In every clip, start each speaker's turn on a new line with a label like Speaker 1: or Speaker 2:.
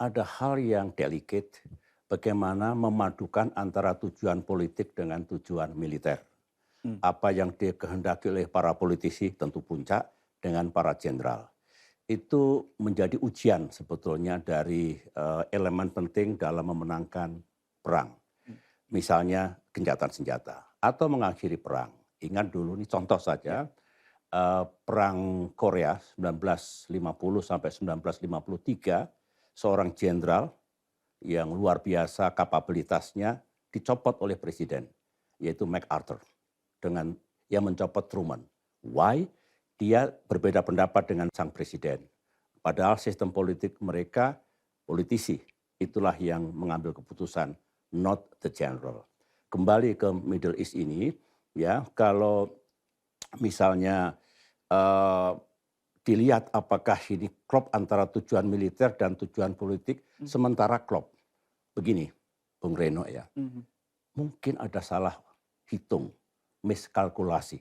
Speaker 1: ada hal yang delicate, bagaimana memadukan antara tujuan politik dengan tujuan militer.
Speaker 2: Mmm,
Speaker 1: Apa yang dikehendaki oleh para politisi, tentu puncak, dengan para jenderal. Itu menjadi ujian sebetulnya dari elemen penting dalam memenangkan perang.
Speaker 2: mmm,
Speaker 1: Misalnya gencatan senjata atau mengakhiri perang. Ingat dulu nih contoh
Speaker 2: ya,
Speaker 1: saja, perang Korea 1950 sampai 1953, seorang jenderal yang luar biasa kapabilitasnya dicopot oleh presiden, yaitu MacArthur, dengan yang mencopot Truman. Why? Dia berbeda pendapat dengan sang presiden. Padahal sistem politik mereka politisi, itulah yang mengambil keputusan, not the general. Kembali ke Middle East ini, ya, kalau misalnya eh, dilihat apakah ini klop antara tujuan militer dan tujuan politik,
Speaker 2: mmm,
Speaker 1: sementara klop. Begini, Bung Reno ya,
Speaker 2: mhm.
Speaker 1: mungkin ada salah hitung, miskalkulasi,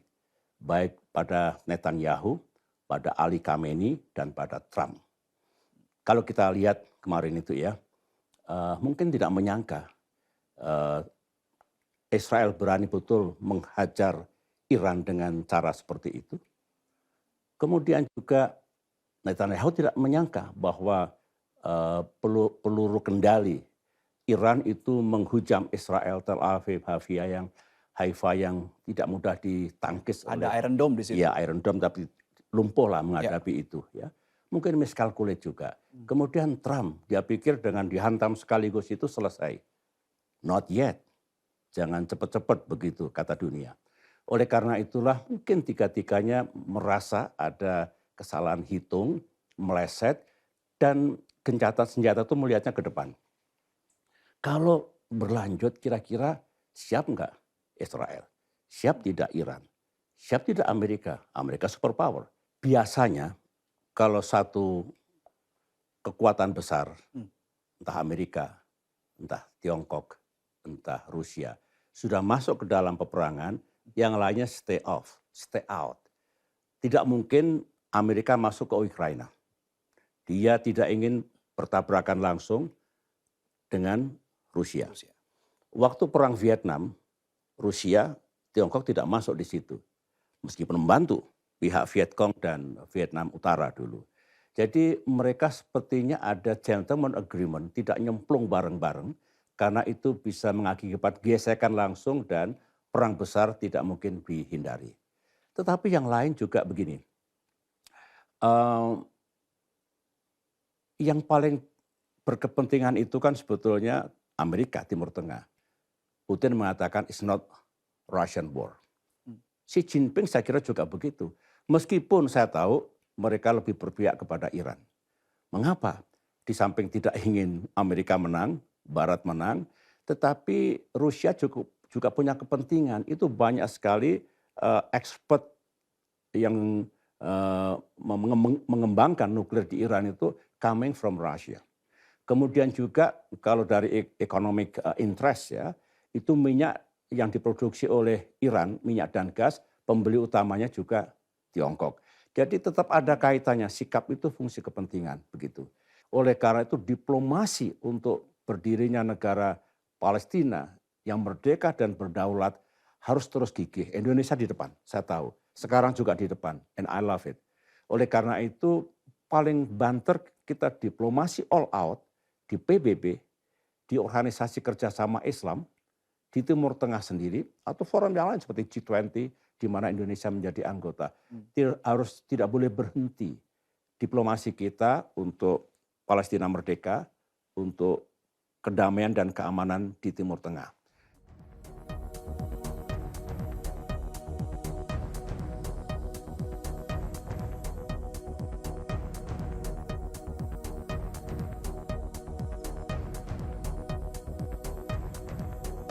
Speaker 1: baik pada Netanyahu, pada Ali Khamenei, dan pada Trump. Kalau kita lihat kemarin itu ya, mungkin tidak menyangka eh, Israel berani betul menghajar Iran dengan cara seperti itu. Kemudian juga Netanyahu tidak menyangka bahwa peluru kendali Iran itu menghujam Israel, Tel Aviv, Haifa yang tidak mudah ditangkis oleh,
Speaker 2: Ada Iron Dome di situ.
Speaker 1: ya, Iron Dome, tapi lumpuhlah
Speaker 2: Ya,
Speaker 1: menghadapi itu ya. Mungkin miskalkulat juga.
Speaker 2: mmm,
Speaker 1: Kemudian Trump, dia pikir dengan dihantam sekaligus itu selesai. Not yet. Jangan cepat-cepat begitu kata dunia. Oleh karena itulah mungkin tiga-tiganya merasa ada kesalahan hitung, meleset, dan gencatan senjata itu melihatnya ke depan. Kalau berlanjut kira-kira siap nggak Israel? Siap tidak Iran? Siap tidak Amerika? Amerika superpower. Biasanya kalau satu kekuatan besar,
Speaker 2: mmm,
Speaker 1: entah Amerika, entah Tiongkok, entah Rusia, sudah masuk ke dalam peperangan, yang lainnya stay off, stay out. Tidak mungkin Amerika masuk ke Ukraina. Dia tidak ingin bertabrakan langsung dengan Rusia.
Speaker 2: Rusia.
Speaker 1: Waktu perang Vietnam, Rusia, Tiongkok tidak masuk di situ. Meskipun membantu pihak Vietcong dan Vietnam Utara dulu. Jadi mereka sepertinya ada gentleman agreement, tidak nyemplung bareng-bareng, karena itu bisa mengakibat gesekan langsung dan perang besar tidak mungkin dihindari. Tetapi yang lain juga begini, eee, yang paling berkepentingan itu kan sebetulnya Amerika, Timur Tengah. Putin mengatakan it's not Russian war.
Speaker 2: Mmm,
Speaker 1: Xi Jinping saya kira juga begitu. Meskipun saya tahu mereka lebih berpihak kepada Iran. Mengapa? Di samping tidak ingin Amerika menang, Barat menang, tetapi Rusia juga punya kepentingan. Itu banyak sekali expert yang mengembangkan nuklir di Iran itu coming from Russia. Kemudian juga kalau dari economic interest ya, itu minyak yang diproduksi oleh Iran, minyak dan gas, pembeli utamanya juga Tiongkok. Jadi tetap ada kaitannya, sikap itu fungsi kepentingan begitu. Oleh karena itu diplomasi untuk berdirinya negara Palestina yang merdeka dan berdaulat harus terus gigih. Indonesia di depan, saya tahu. Sekarang juga di depan, and I love it. Oleh karena itu paling banter kita diplomasi all out di PBB, di Organisasi Kerjasama Islam, di Timur Tengah sendiri, atau forum yang lain seperti G20, di mana Indonesia menjadi anggota.
Speaker 2: mmm.
Speaker 1: Tidak boleh berhenti diplomasi kita untuk Palestina merdeka, untuk kedamaian dan keamanan di Timur Tengah.